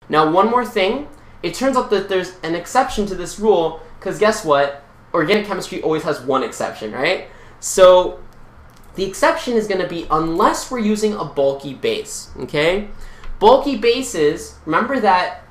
Now, one more thing. It turns out that there's an exception to this rule, because guess what? Organic chemistry always has one exception, right? So the exception is going to be unless we're using a bulky base, okay? Bulky bases, remember that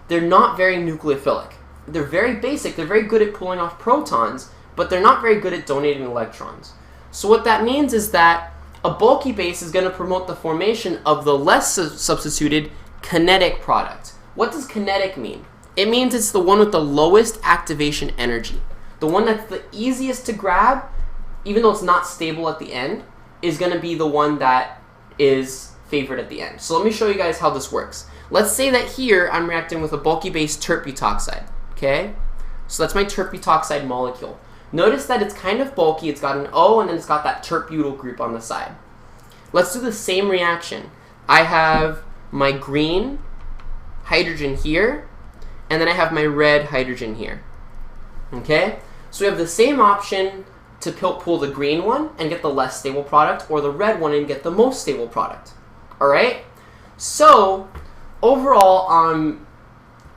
they're not very nucleophilic. They're very basic. They're very good at pulling off protons, but they're not very good at donating electrons. So what that means is that a bulky base is going to promote the formation of the less substituted kinetic product. What does kinetic mean? It means it's the one with the lowest activation energy. The one that's the easiest to grab, even though it's not stable at the end, is going to be the one that is favored at the end. So let me show you guys how this works. Let's say that here I'm reacting with a bulky base tert-butoxide, okay? So that's my tert-butoxide molecule. Notice that it's kind of bulky. It's got an O and then it's got that tert-butyl group on the side. Let's do the same reaction. I have my green hydrogen here, and then I have my red hydrogen here, okay? So we have the same option to pull the green one and get the less stable product, or the red one and get the most stable product, all right? So overall,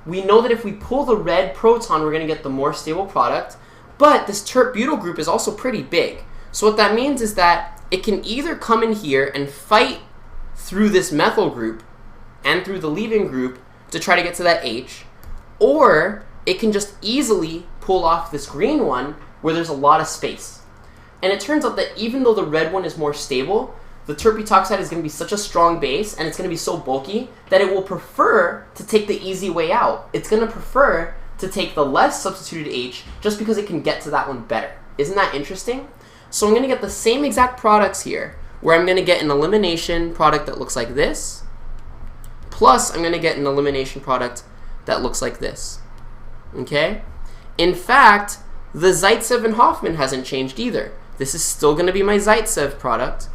we know that if we pull the red proton, we're going to get the more stable product, but this tert-butyl group is also pretty big. So what that means is that it can either come in here and fight through this methyl group and through the leaving group to try to get to that H, or it can just easily pull off this green one where there's a lot of space. And it turns out that even though the red one is more stable, the tert-butoxide is going to be such a strong base and it's going to be so bulky that it will prefer to take the easy way out. It's going to prefer to take the less substituted H just because it can get to that one better. Isn't that interesting? So I'm going to get the same exact products here, where I'm going to get an elimination product that looks like this, plus I'm going to get an elimination product that looks like this, okay? In fact, the Zaitsev and Hoffman hasn't changed either. This is still going to be my Zaitsev product,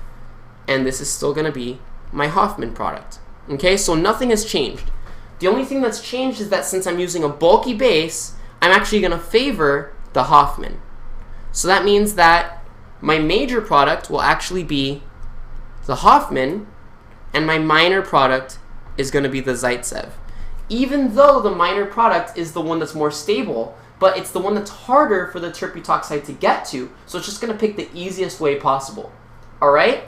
and this is still going to be my Hoffman product, okay? So nothing has changed. The only thing that's changed is that since I'm using a bulky base, I'm actually going to favor the Hoffman. So that means that my major product will actually be the Hoffman, and my minor product is going to be the Zaitsev. Even though the minor product is the one that's more stable, but it's the one that's harder for the tert-butoxide to get to, so it's just going to pick the easiest way possible. All right?